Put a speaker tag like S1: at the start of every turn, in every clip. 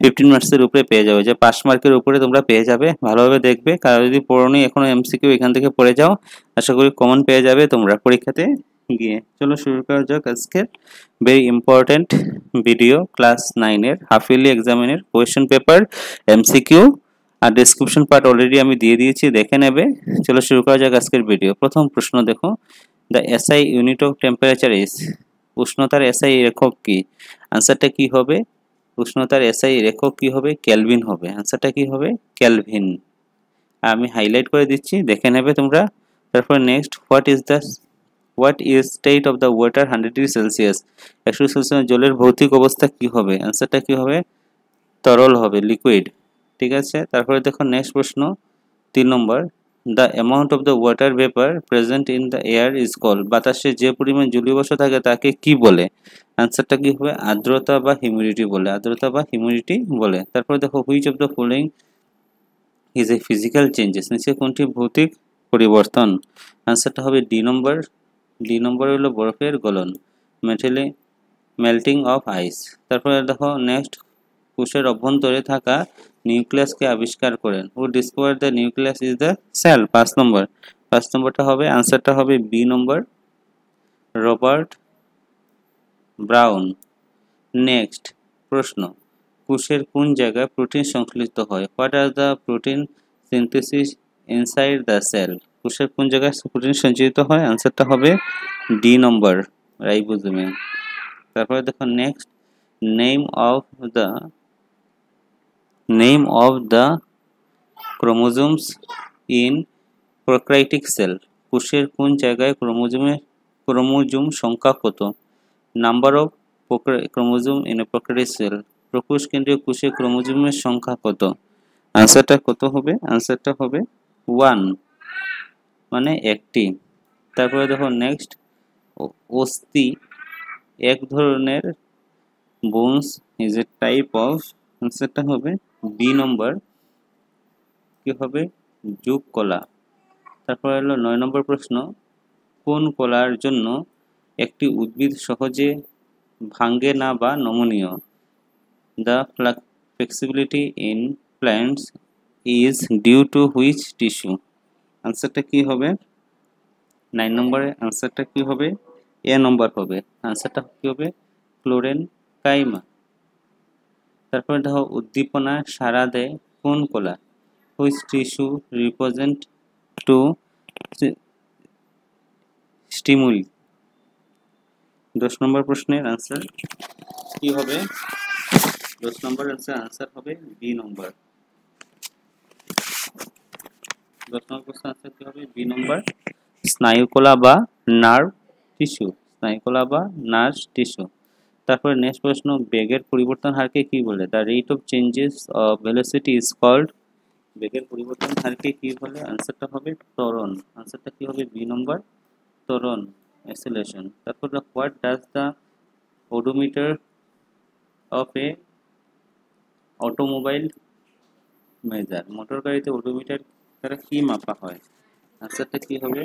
S1: 15 মার্কসের উপরে পেয়ে যাবে, যে 5 মার্কের উপরে তোমরা পেয়ে যাবে। ভালোভাবে দেখবে, কারণ যদি পড়োনি এখনো এমসিকিউ এখান থেকে পড়ে যাও, আশা করি কমন পেয়ে যাবে তোমরা পরীক্ষাতে গিয়ে। চলো শুরু করা যাক আজকের ভেরি ইম্পর্টেন্ট ভিডিও, ক্লাস 9 এর হাফ ইয়ারলি এক্সামিনের কোয়েশ্চেন পেপার, এমসিকিউ আর ডেসক্রিপশন পার্ট অলরেডি আমি দিয়ে দিয়েছি, দেখে নেবে। চলো শুরু করা যাক আজকের ভিডিও। প্রথম প্রশ্ন দেখো, the SI unit of temperature is, উষ্ণতার এসআই একক কি? আনসারটা কি হবে? উষ্ণতার এসআই একক কি হবে? কেলভিন হবে। আনসারটা কি হবে? কেলভিন। আমি হাইলাইট করে দিচ্ছি, দেখে নেবে তোমরা। তারপর next, what is state of the water 100 degree Celsius, 100 degree Celsius জলের ভৌতিক অবস্থা কি হবে? আনসারটা কি হবে? তরল হবে, লিকুইড। ঠিক আছে, তারপরে দেখো নেক্সট প্রশ্ন 3 নম্বর, the amount of the water vapour present in the air is called, বাতাসে যে পরিমাণ জলীয় বাষ্প থাকে তাকে কি বলে? আনসারটা কি হবে? আর্দ্রতা বা হিউমিডিটি বলে, আর্দ্রতা বা হিউমিডিটি বলে। তারপর দেখো, which of the following is a physical changes, নিচে কোনটি ভৌতিক পরিবর্তন? আনসারটা হবে ডি নম্বর। ডি নম্বর হলো বরফের গলন, মেল্টিং অফ আইস। তারপরে দেখো নেক্সট, কোষের অভ্যন্তরে থাকা নিউক্লিয়াসকে আবিষ্কার করেন, who discover the nucleus is the cell? 5 নম্বর। 5 নম্বরটা হবে, আনসারটা হবে বি নম্বর, রবার্ট ব্রাউন। নেক্সট প্রশ্ন, কোষের কোন জায়গায় প্রোটিন সংশ্লিষ্ট হয়? What are the protein synthesis inside the cell, কোষের কোন জায়গায় প্রোটিন সঞ্চালিত হয়? আনসারটা হবে ডি নম্বর, রাইবোজোমে। তারপরে দেখো next, name of the chromosomes in prokaryotic cell, কোষের কোন জায়গায় ক্রোমোজোম সংখ্যা কত? Number of chromosome in a prokaryotic cell, প্রকোষ কেন্দ্রীয় কোষে ক্রোমোজোমের সংখ্যা কত? আনসারটা কত হবে? আনসারটা হবে 1, মানে একটি। তারপরে দেখো নেক্সট, অস্থি এক ধরনের bones is a type of, আনসারটা হবে বি নম্বর, কি হবে? যুগ কলা। তারপর হলো 9 নম্বর প্রশ্ন, কোন কলার জন্য একটি উদ্ভিদ সহজে ভাঙ্গে না বা নমনীয়? The flexibility in plants is due to which tissue? আনসারটা কি হবে? 9 নম্বরে আনসারটা কি হবে? এ নম্বর হবে। আনসারটা কি হবে? Chlorenchyma. তারপরে দেখো, উদ্দীপনা সাড়া দেয় কোন কলা? Which tissue represent to stimuli? 10 নম্বর প্রশ্নের আনসার কি হবে? 10 নম্বর আনসার হবে বি নম্বর। 10 নম্বর প্রশ্নের আনসার কি হবে? বি নম্বর, স্নায়ুকলা বা নার্ভ টিস্যু, স্নায়ুকলা বা নার্ভ টিস্যু। তারপরে নেক্সট প্রশ্ন, বেগের পরিবর্তন হারকে কি বলে? The rate of changes of velocity is called, বেগের পরিবর্তন হারকে কি বলে? আনসারটা হবে ত্বরণ। আনসারটা কি হবে? বি নম্বর, ত্বরণ, অ্যাক্সিলারেশন। তারপর what does the odometer of A automobile measure, motor গাড়িতে ওডোমিটার দ্বারা কি মাপা হয়? আনসারটা কি হবে?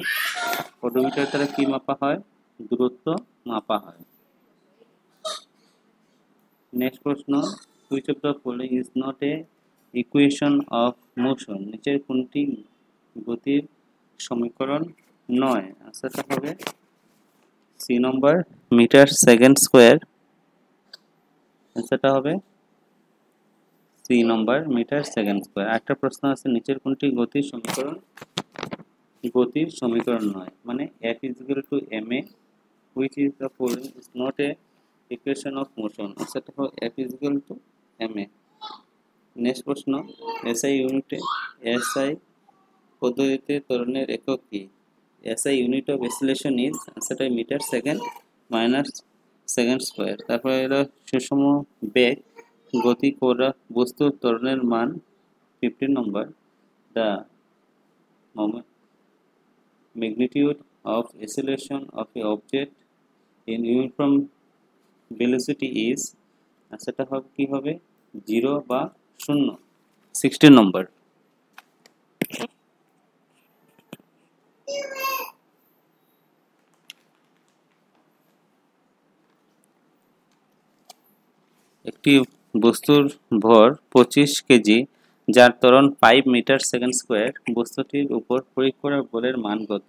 S1: ওডোমিটার দ্বারা কি মাপা হয়? দূরত্ব মাপা হয়। নেক্সট প্রশ্ন, which of the following is not a equation of motion, নিচের কোনটি গতির সমীকরণ নয়? আনসারটা হবে সি নম্বর, মিটার সেকেন্ড স্কোয়ার। আনসারটা হবে সি নম্বর, মিটার সেকেন্ড স্কোয়ার। একটা প্রশ্ন আছে, নিচের কোনটি গতির সমীকরণ নয়, মানে F is equal to ma, which is the following is not a equation of motion? আনসারটা হবে F is equal to ma। Next প্রশ্ন, SI পদ্ধতিতে ত্বরণের একক কি? SI unit of acceleration is, আনসারটা metre second minus second square. তারপরে এলো সুষম বেগ গতি করা বস্তুর ত্বরণের মান 15 নম্বর, the magnitude of acceleration of a object in uniform velocity is, আনসারটা হবে কি হবে? 0 বা 0। 16 নম্বর, একটি বস্তুর ভর 25 কেজি, যার ত্বরণ 5 মিটার সেকেন্ড স্কোয়ার, বস্তুটির উপর প্রয়োগ করা বলের মান কত?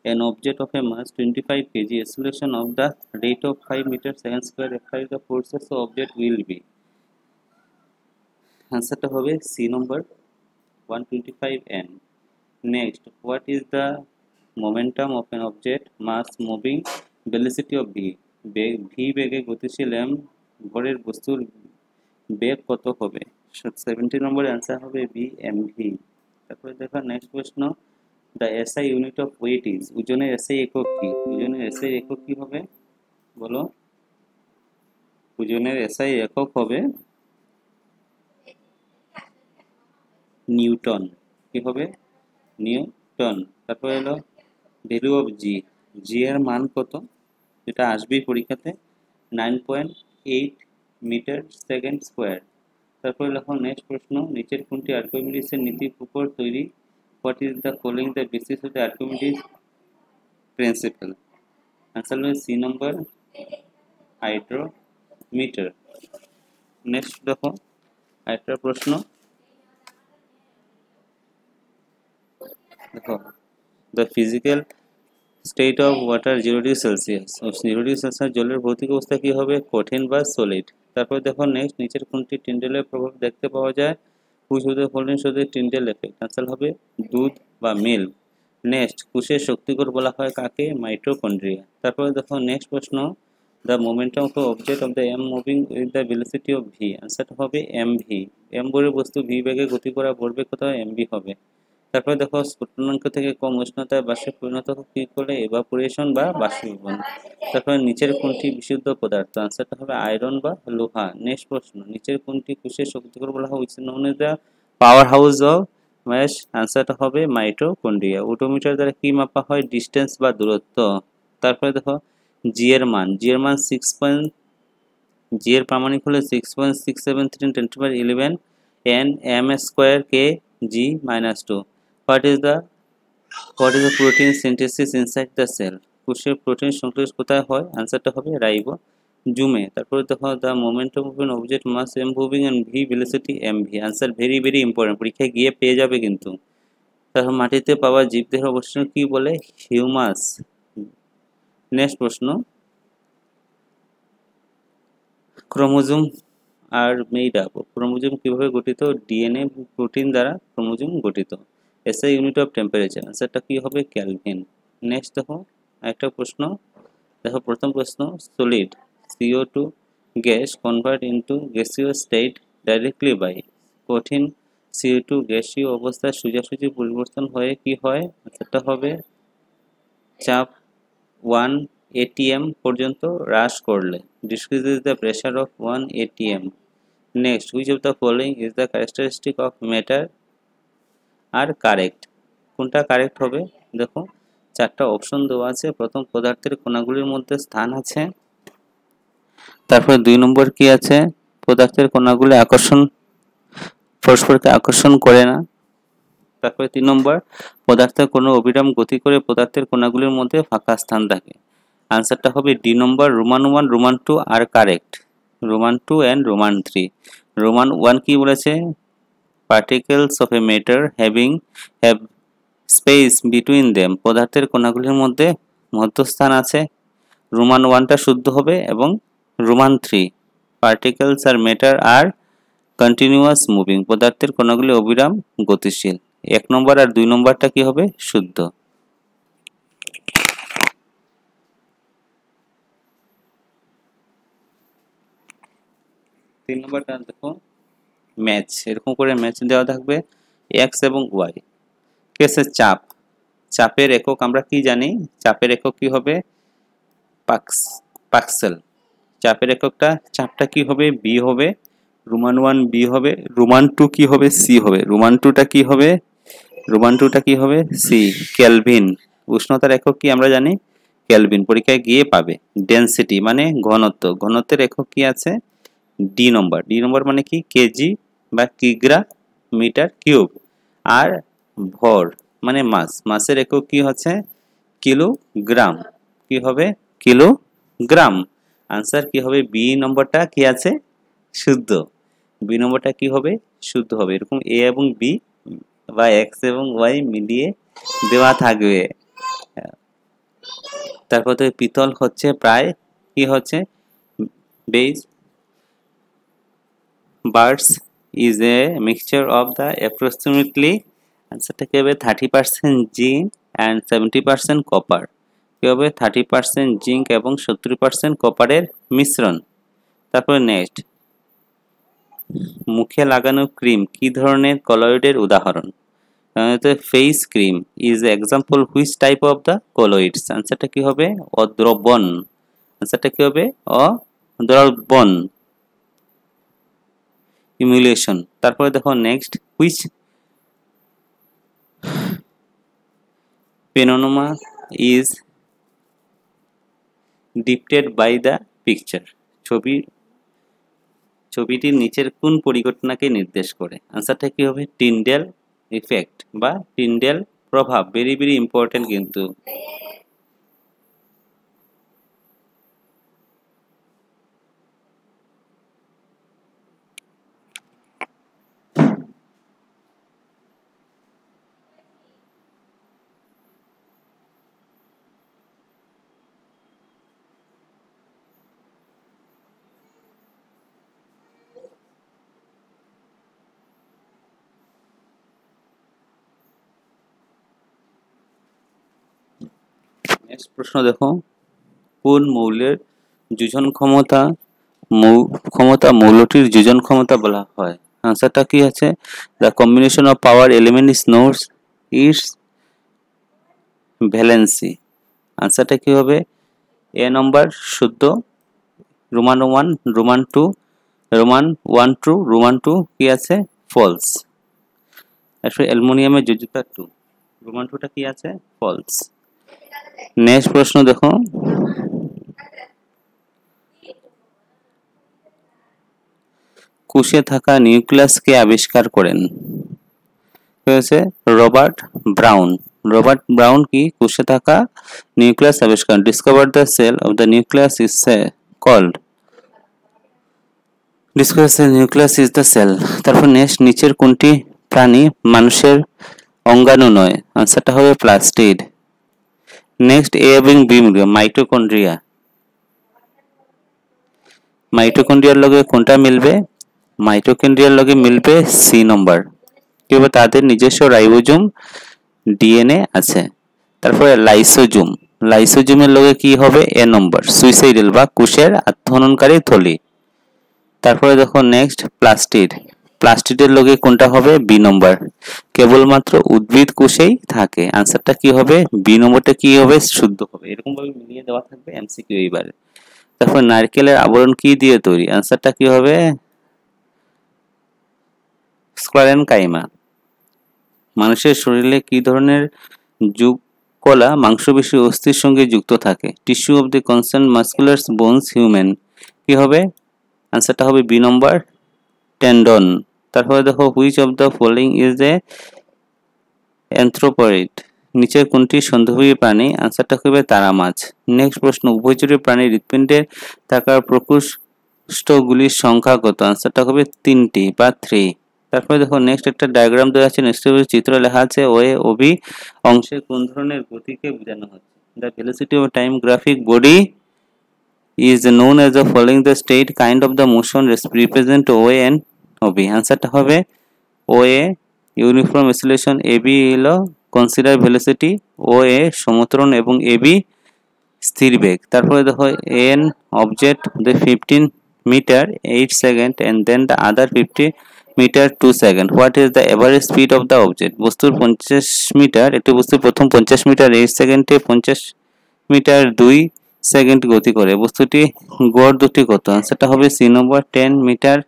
S1: An object of a mass 25 kg, acceleration of the rate of 5 meter second square, apply the forces the object will be. আনসারটা হবে C number 125 n. Next, what is the momentum of an object mass moving velocity of v? v বেগে গতিশীল m ভরের বস্তুর বেগ কত হবে? 70 নম্বরের answer হবে v mv. তারপরে দেখো নেক্সট প্রশ্ন, the SI unit of weight is, ওজনের SI একক কি? ওজনের SI একক কি হবে বলো? ওজনের SI একক হবে নিউটন। কি হবে? নিউটন। তারপরে হলো ভ্যালু অফ জি, জি এর মান কত? এটা আসবে পরীক্ষাতে 9.8 মিটার সেকেন্ড স্কোয়ার। তারপরে লেখো নেক্সট প্রশ্ন, নিচের কোনটি আর্কিমিডিসের নীতির উপর তৈরি? What is the following the basis of the Archimedes principal? Answer হবে সি নম্বর হাইড্রোমিটার। নেক্সট দেখো আরেকটা প্রশ্ন, দেখো the physical state of water 0 degree Celsius, 0 degree Celsius জলের ভৌতিক অবস্থা কি হবে? কঠিন বা সলিড। তারপর দেখো নেক্সট, নিচের কোনটি টিন্ডেলের প্রভাব দেখতে পাওয়া যায়? Which of the following shows the Tyndall effect? Answer হবে দুধ বা মিল্ক। নেক্সট, কোষের শক্তিকর বলা হয় কাকে? মাইটোকন্ড্রিয়া। তারপরে দেখো নেক্সট প্রশ্ন, the momentum of object of the M moving with the velocity of V, आंसरটা হবে এমভি। এম ভরের বস্তু ভি বেগে গতি করা ভরবেগ কত হয়? এমভি হবে। তারপরে দেখো স্ফুটনাঙ্ক থেকে কম উষ্ণতায় বাষ্পে পরিণত কি করলে? এভাপোরেশন বা বাষ্পীভবন। তারপরে নিচের কোনটি বিশুদ্ধ পদার্থ? আনসারটা হবে আয়রন বা লোহা। নেক্সট প্রশ্ন, নিচের কোনটি কোষের শক্তিকর বলা হয়? Which known as the power house of mash? আনসারটা হবে মাইটোকন্ড্রিয়া। ওডোমিটার দ্বারা কি মাপা হয়? ডিস্টেন্স বা দূরত্ব। তারপরে দেখো জি এর মান, জি এর মান 6. জি এর প্রামাণিক হলে 6.673 10^11 n m square k g minus 2. What is the protein synthesis inside the cell? কোষের প্রোটিন সংশ্লেষ কোথায় হয়? আনসারটা হবে রাইবোজোমে। তারপরে দেখো the momentum of an object mass m moving and v velocity m v. Answer very very important, পরীক্ষায় গিয়ে পেয়ে যাবে কিন্তু। তারপর মাটিতে পাওয়া জীবদেহের অবস্থান কি বলে? হিউমাস। নেক্সট প্রশ্ন, chromosome are made up, chromosome কিভাবে গঠিত? ডিএনএ প্রোটিন দ্বারা ক্রোমোজোম গঠিত। এসআই ইউনিট অফ টেম্পারেচার, আনসারটা কি হবে? কেলভিন। নেক্সট দেখো একটা প্রশ্ন, দেখো প্রথম প্রশ্ন, solid CO2 gas convert into গ্যাসীয় স্টেট ডাইরেক্টলি বাই, কঠিন CO2 গ্যাসীয় অবস্থায় সোজাসুজি পরিবর্তন হয়ে কি হয়? আনসারটা হবে চাপ 1 atm পর্যন্ত হ্রাস করলে, decreases the pressure of 1 atm. Next, which of the following is the characteristic of matter আর কারেক্ট? কোনটা কারেক্ট হবে? দেখো চারটা অপশন দেওয়া আছে। প্রথম, পদার্থের কণাগুলির মধ্যে স্থান আছে। তারপরে 2 নম্বর কি আছে? পদার্থের কণাগুলি পরস্পরকে আকর্ষণ করে না। তারপরে 3 নম্বর, পদার্থের কোনো অবিরাম গতি করে পদার্থের কণাগুলির মধ্যে ফাঁকা স্থান থাকে। আনসারটা হবে ডি নম্বর, রোমান 1 রোমান 2 আর correct, Roman 2 and Roman 3। Roman 1 কি বলেছে? Particles of a matter have space between them, পদার্থের কণাগুলির মধ্যে মধ্যস্থান আছে। রোমান 1টা শুদ্ধ হবে। এবং Roman 3, particles are matter are continuous moving, পদার্থের কণাগুলি অবিরাম গতিশীল। 1 নম্বর আর 2 নম্বরটা কি হবে? শুদ্ধ। তিন নম্বরটা দেখো ম্যাচ, এরকম করে ম্যাচ দেওয়া থাকবে এক্স এবং ওয়াই। কেসে চাপ, চাপের একক আমরা কি জানি? চাপের একক কি হবে? পাস্কেল। চাপের এককটা, চাপটা কি হবে? বি হবে। রোমান 1 বি হবে, রোমান 2 কি হবে? সি হবে। রোমান 2টা কি হবে? রোমান 2টা কি হবে? সি। কেলভিন, উষ্ণতার একক কি আমরা জানি? কেলভিন, পরীক্ষায় গিয়ে পাবে। ডেনসিটি মানে ঘনত্ব, ঘনত্বের একক কি আছে? ডি নম্বর। ডি নম্বর মানে কি? কেজি বা কিগ্রা মিটার কিউব। আর ভর মানে মাস, মাসের একক কি হচ্ছে? কিলোগ্রাম। কি হবে? কিলোগ্রাম। আনসার কি হবে? বি নম্বরটা কি আছে? শুদ্ধ, বি নম্বরটা কি হবে শুদ্ধ হবে। এরকম এ এবং বি বা এক্স এবং ওয়াই মিলিয়ে দেওয়া থাকবে। তারপর তো পিতল হচ্ছে প্রায় কি হচ্ছে বেজ বার্ডস is a mixture of the approximately আনসারটা কি হবে 30% জিঙ্ক অ্যান্ড 70% কপার। কি হবে 30% জিঙ্ক এবং 70% কপারের মিশ্রণ। তারপরে নেক্সট, মুখে লাগানো ক্রিম কি ধরনের কলয়েডের উদাহরণ? Face cream is example which type of the colloids. আনসারটা কি হবে অদ্রবণ। আনসারটা কি হবে অদ্রবণ ইমুলেশন। তারপরে দেখো next, which phenomenon is depicted by the picture. ছবিটির নিচের কোন পরিঘটনাকে নির্দেশ করে? আনসারটা কি হবে টিন্ডেল ইফেক্ট বা টিন্ডেল প্রভাব। ভেরি ভেরি ইম্পর্টেন্ট কিন্তু। নেক্সট প্রশ্ন দেখো, কোন মৌলের যোজন ক্ষমতা মৌলটির যোজন ক্ষমতা বলা হয়? আনসারটা কি আছে the combination of power element is known it's valency. আনসারটা কি হবে এ নম্বর শুদ্ধ, Roman 1 Roman 2 Roman 1 true Roman 2 কি আছে ফলস। আসলে অ্যালুমিনিয়ামের যোজ্যতা 2, রোমান 2টা কি আছে ফলস। নেক্সট প্রশ্ন দেখো, কোষে থাকা নিউক্লিয়াস কে আবিষ্কার করেন? হয়েছে রবার্ট ব্রাউন। রবার্ট ব্রাউন কি কোষে থাকা নিউক্লিয়াস আবিষ্কার। Discover the cell of the nucleus is called discover cell nucleus is the cell. তারপর নেক্সট, নিচের কোনটি প্রাণী মানুষের অঙ্গাণু নয়? আনসারটা হবে প্লাস্টিড। নেক্সট, এ এবং বি মিলবে মাইটোকন্ড্রিয়া। মাইটোকন্ড্রিয়ার লগে কোনটা মিলবে? মাইটোকন্ড্রিয়ার লগে মিলবে সি নম্বর। কি হবে তাদের নিজস্ব রাইবোজোম ডিএনএ আছে। তারপরে লাইসোজোম, লাইসোজোমের লগে কি হবে এ নম্বর সুইসাইডাল বা কোষের আত্মহননকারী থলি। তারপরে দেখো নেক্সট প্লাস্টিড, প্লাস্টিডের লগে কোনটা হবে বি নম্বর, কেবলমাত্র উদ্ভিদ কোষেই থাকে। আনসারটা কি হবে বি নম্বরটা কি হবে শুদ্ধ হবে। এরকম ভাবে মিলিয়ে দেওয়া থাকবে এমসিকিউ এইবার। তারপর নারকেলের আবরণ কি দিয়ে তৈরি? আনসারটা কি হবে স্ক্লেরেনকাইমা। মানুষের শরীরে কি ধরনের যুগকলা মাংসপেশী অস্থির সঙ্গে যুক্ত থাকে? Tissue of the concern muscular bones human. কি হবে আনসারটা হবে বি নম্বর টেন্ডন। তারপরে দেখো which of the following is a anthropoid. নিচের কোনটি স্তন্যপায়ী প্রাণী? আনসারটা হবে তারা মাছ। নেক্সট প্রশ্ন, উভয়চরী প্রাণীর হৃৎপিণ্ডে থাকা প্রকোষ্ঠগুলির সংখ্যা কত? আনসারটা হবে 3টি বা 3। তারপরে দেখো নেক্সট একটা ডায়াগ্রাম দেওয়া আছে, নেক্সট চিত্র লেখা আছে ওএ ওবি অংশে কোন ধরনের গতিকে বোঝানো হচ্ছে? The velocity of time graphic body is known as the following the state kind of the motion represent OA and OB. আনসারটা হবে OA ইউনিফর্ম অ্যাসিলেশন, AB হলো কনসিডার ভেলোসিটি, OA সমত্বরণ এবং AB স্থির বেগ। তারপরে দেখো an object the 15 meter 8 second and then the other 50 meter 2 second. What is the average speed of the object? বস্তুর 50 metre, একটি বস্তুর প্রথম 50 মিটার 8 সেকেন্ডে 50 মিটার 2 সেকেন্ড গতি করে। বস্তুটি গড় দুটি কত? আনসারটা হবে সি নম্বর 10 মিটার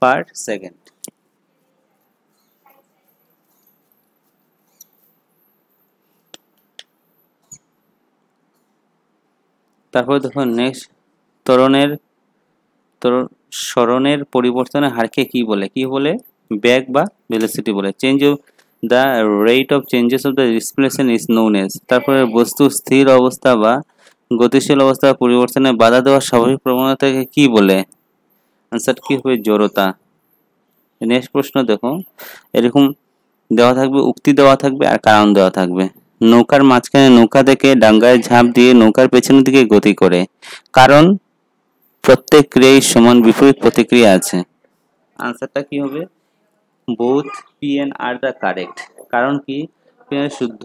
S1: পার সেকেন্ড। তারপর দেখো নেক্সট, স্মরণের পরিবর্তনের হারকে কি বলে? কি বলে বেগ বা ভেলোসিটি বলে। Change of the rate of changes of the displacement is known as. তারপরে বস্তু স্থির অবস্থা বা গতিশীল অবস্থা পরিবর্তনে বাধা দেওয়ার স্বাভাবিক প্রবণতাকে কি বলে? आंसर কি হবে জড়তা। নেক্সট প্রশ্ন দেখো, এরকম দেওয়া থাকবে, উক্তি দেওয়া থাকবে আর কারণ দেওয়া থাকবে। নৌকার মাঝখানে নৌকা দেখে ডাঙ্গায় ঝাঁপ দিয়ে নৌকার পেছনের দিকে গতি করে, কারণ প্রত্যেক ক্রিয়ায় সমান বিপরীত প্রতিক্রিয়া আছে। আনসারটা কি হবে? Both P and R the correct. কারণ কি? শুদ্ধ,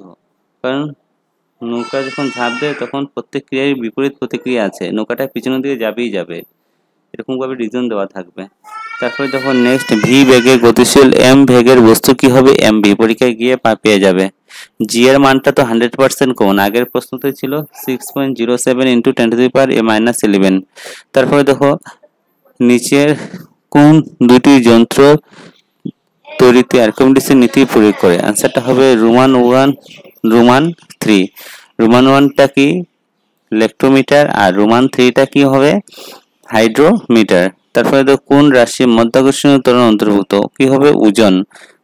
S1: কারণ নৌকা যখন ঝাঁপ দেয় তখন প্রত্যেক ক্রিয়ায় বিপরীত প্রতিক্রিয়া আছে, নৌকাটা পিছনের দিকে যাবেই যাবে, এরকম ভাবে রিজন দেওয়া থাকবে। তারপরে দেখো নেক্সট, ভি বেগে গতিশীল এম বেগের বস্তু কি হবে? M v. পরীক্ষায় গিয়ে পেয়ে যাবে। জি এর মানটা তো 100% কোন, আগের প্রশ্নতে ছিল 6.07 ইন্টু 10⁻11। তারপরে দেখো নিচের কোন দুটি যন্ত্র তৈরিতে আর্কিমিডিসের নীতি প্রয়োগ করে? আনসারটা হবে রোমান 1, রোমান 3। রোমান 1টা কি? ইলেকট্রোমিটার, আর রোমান 3টা কি হবে? হাইড্রোমিটার। তারপরে দেখো কোন রাশি মাধ্যাকর্ষণীয় ত্বরণ অন্তর্ভুক্ত? কি হবে? ওজন।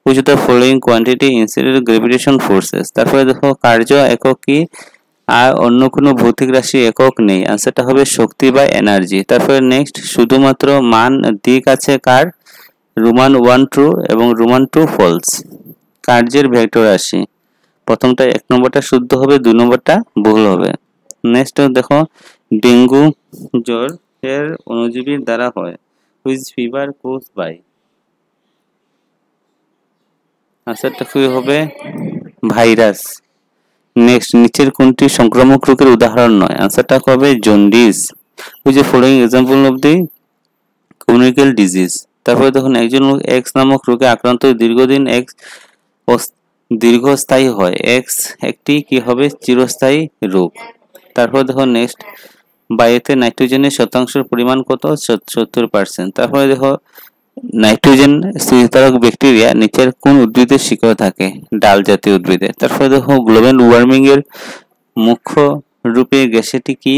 S1: Which of the following quantity incident gravitation forces. তারপরে দেখো কার্য একক কি? আর অন্য কোনো ভৌতিক রাশি একক নেই, আনসারটা হবে শক্তি বা এনার্জি। তারপরে নেক্সট, শুধুমাত্র মান দিক আছে কার? রোমান 1 ট্রু এবং রোমান 2 ফলস। কার্যের ভেক্টর রাশি, প্রথমটা 1 নম্বরটা শুদ্ধ হবে, 2 নম্বরটা ভুল হবে। নেক্সট দেখো, ডেঙ্গু জ্বর এর অণুজীবের দ্বারা হয়, হুইচ ফিভার কোজ বাই। আনসারটা কি হবে? ভাইরাস। নেক্সট, নিচের কোনটি সংক্রামক রোগের উদাহরণ নয়? আনসারটা হবে jaundice. Which the following example of the communicable disease. তারপরে দেখুন একজন লোক এক্স নামক রোগে আক্রান্ত দীর্ঘদিন এক্স দীর্ঘস্থায়ী হয়, এক্স একটি কি হবে? চিরস্থায়ী রোগ। তারপরে দেখো নেক্সট, বায়ুতে নাইট্রোজেনের শতাংশের পরিমাণ কত? 70%। তারপরে দেখো নাইট্রোজেন স্থিতিধারক ব্যাকটেরিয়া নিচের কোন উদ্ভিদের শিকড়ে থাকে? ডাল জাতীয় উদ্ভিদে। তারপরে দেখো গ্লোবাল ওয়ার্মিং এর মুখ্য রূপে গ্যাসটি কি?